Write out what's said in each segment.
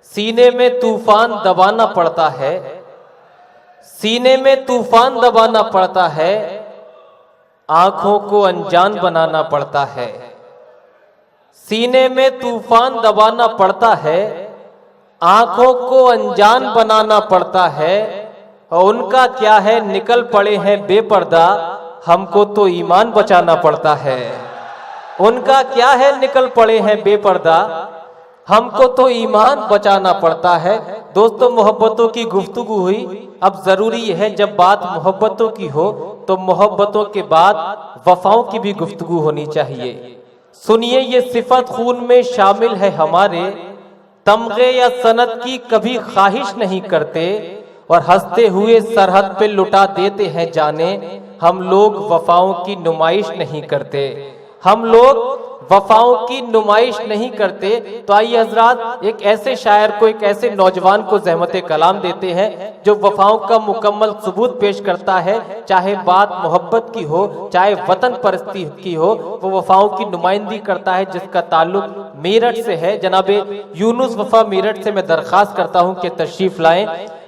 सीने में तूफान दबाना पड़ता है, सीने में तूफान दबाना पड़ता है, आंखों को अनजान बनाना पड़ता है। सीने में तूफान दबाना पड़ता है, आंखों को अनजान बनाना पड़ता है। और उनका क्या है, निकल पड़े हैं बेपर्दा, हमको तो ईमान बचाना पड़ता है। उनका क्या है, निकल पड़े हैं बेपर्दा, हमको तो ईमान बचाना पड़ता है। दोस्तों, मोहब्बतों की गुफ्तगू हुई। अब जरूरी है जब बात मोहब्बतों की हो तो मोहब्बतों के बाद वफाओं की भी गुफ्तगू होनी चाहिए। सुनिए, ये सिफत खून में शामिल है हमारे, तमगे या सनत की कभी ख्वाहिश नहीं करते और हंसते हुए सरहद पे लुटा देते हैं जाने। हम लोग वफाओं की नुमाइश नहीं करते, हम लोग वफाओं की नुमाइश नहीं करते। तो आइए हजरात, एक ऐसे शायर को, एक ऐसे नौजवान को ज़हमत कलाम देते हैं जो वफाओं का मुकम्मल सबूत पेश करता है। चाहे बात मोहब्बत की हो, चाहे वतन परस्ती की हो, वो वफाओं की नुमाइंदगी करता है, जिसका ताल्लुक मेरठ से है। जनाबे यूनुस वफा मेरठ से मैं दरख्वास्त करता हूँ कि तशरीफ लाएं।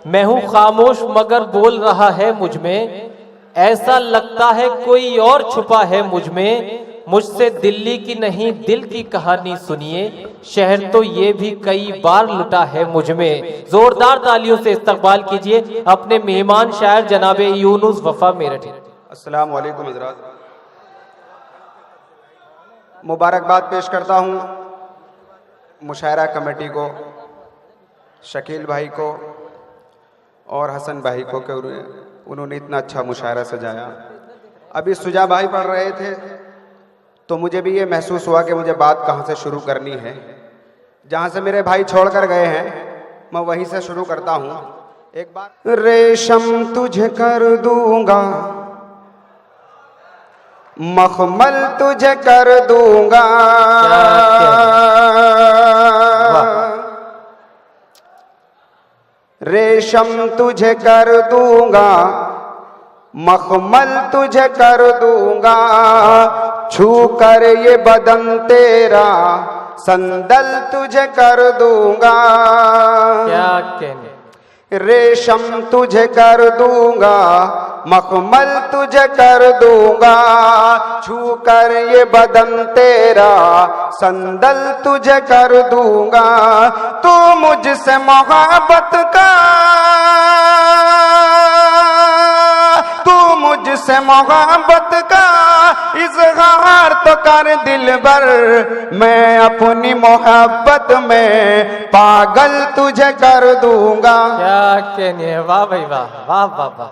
मैं हूँ खामोश मगर बोल रहा है मुझ में, ऐसा लगता है कोई और छुपा है मुझ में। मुझसे दिल्ली की नहीं दिल की कहानी सुनिए, शहर तो ये भी कई बार लुटा है मुझ में। जोरदार तालियों से इस्तकबाल कीजिए अपने मेहमान शायर जनाबे यूनुस वफा मेरठ। अस्सलाम वालेकुम हज़रात, मुबारकबाद पेश करता हूँ मुशायरा कमेटी को, शकील भाई को और हसन भाई को कि उन्होंने इतना अच्छा मुशायरा सजाया। अभी सुजा भाई पढ़ रहे थे तो मुझे भी ये महसूस हुआ कि मुझे बात कहाँ से शुरू करनी है। जहाँ से मेरे भाई छोड़ कर गए हैं मैं वहीं से शुरू करता हूँ। एक बार रेशम तुझे कर दूंगा, मखमल तुझे कर दूंगा, रेशम तुझे कर दूंगा, मखमल तुझे कर दूंगा, छू कर ये बदन तेरा संदल तुझे कर दूंगा। क्या कहने, रेशम तुझे कर दूंगा, मखमल तुझे कर दूंगा, छू कर ये बदन तेरा संदल तुझे कर दूंगा। तू मुझसे मोहब्बत का, तू मुझसे मोहब्बत का इजहार तो कर दिल भर, मैं अपनी मोहब्बत में पागल तुझे कर दूंगा। क्या कहने, वाह भाई वाह, वाह वाह वाह।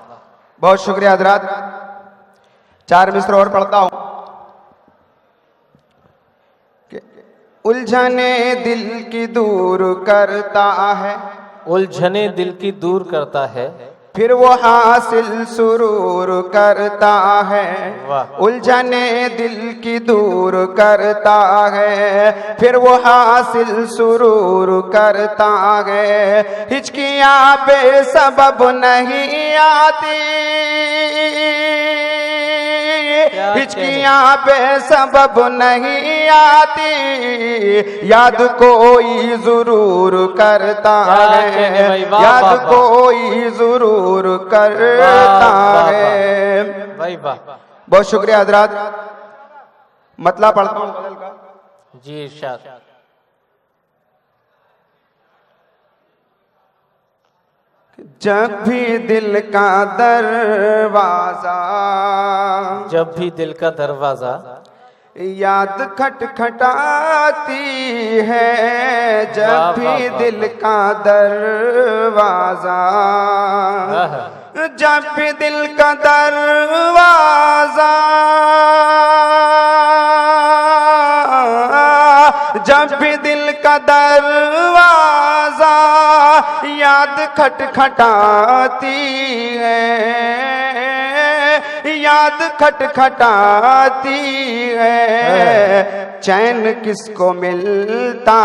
बहुत शुक्रिया हजरात। 4 मिसर और पढ़ता हूं। उलझने दिल की दूर करता है, उलझने दिल की दूर करता है, फिर वो हासिल सुरूर करता है। उलझने दिल की दूर करता है, फिर वो हासिल सुरूर करता है। हिचकियां बेसबब नहीं आती, हिचकियां बेसबब नहीं आती, याद कोई जरूर करता है, याद कोई जरूर करता है। बहुत शुक्रिया हजरात। मतला पढ़ता हूँ बदल का। जी इरशाद। जब भी दिल का दरवाजा, जब भी दिल का दरवाजा याद खटखटाती है, जब भी दिल का दरवाजा, जब भी दिल का दरवाजा, जब भी दिल का दरवाजा याद खटखटाती है, याद खटखटाती है। चैन किसको मिलता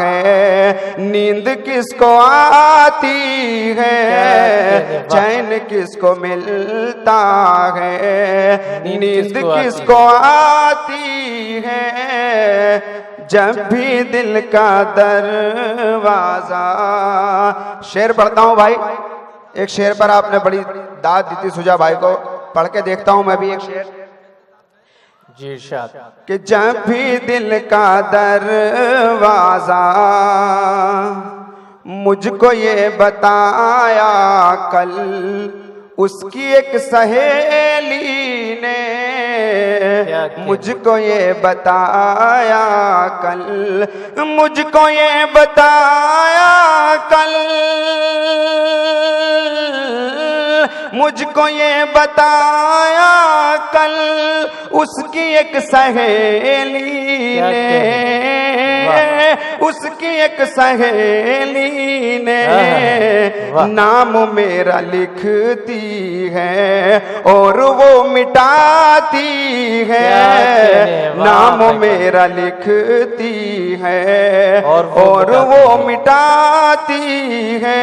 है, नींद किसको आती है, चैन किसको मिलता है, नींद किसको आती है। जब भी दिल का दरवाजा। शेर पढ़ता हूँ भाई, एक शेर पर आपने बड़ी दाद दी थी सुजा भाई को, पढ़ के देखता हूं मैं भी एक शेर। जी इरशाद। कि जब भी दिल का दरवाजा मुझको ये बताया कल, उसकी एक सहेली ने मुझको ये बताया कल, मुझको ये बताया कल, मुझको ये बताया कल, उसकी एक सहेली ने, उसकी एक सहेली ने नाम मेरा लिखती है और वो मिटाती है, नाम मेरा लिखती है और वो मिटाती है।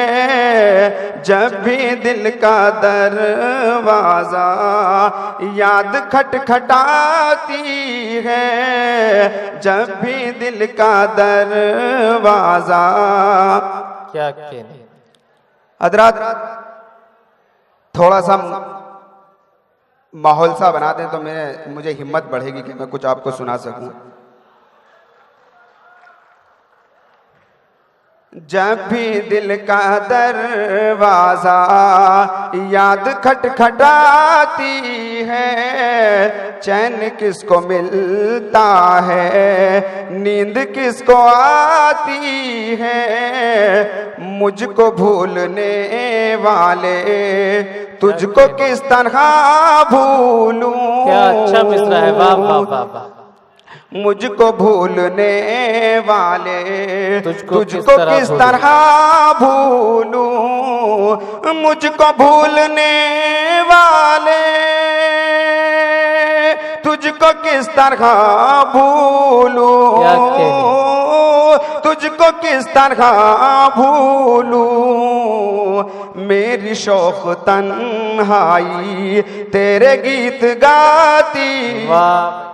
जब भी दिल का दरवाजा याद खटखटाती है, जब भी दिल का दरवाजा। क्या कहने हजरात, थोड़ा सा माहौल सा बना दें तो मुझे हिम्मत बढ़ेगी कि मैं कुछ आपको सुना सकूं। जब भी दिल का दरवाजा याद खटखटाती है, चैन किसको मिलता है, नींद किसको आती है, मुझको भूलने वाले तुझको किस तरह भूलूं। क्या अच्छा मिसरा है, वाह वाह वाह वाह। मुझको भूलने वाले तुझको किस तरह भूलूं, मुझको भूलने वाले तुझको किस तरह भूलूं, तुझको किस तरह भूलूं। मेरी शौक तन्हाई तेरे गीत गाती, वाह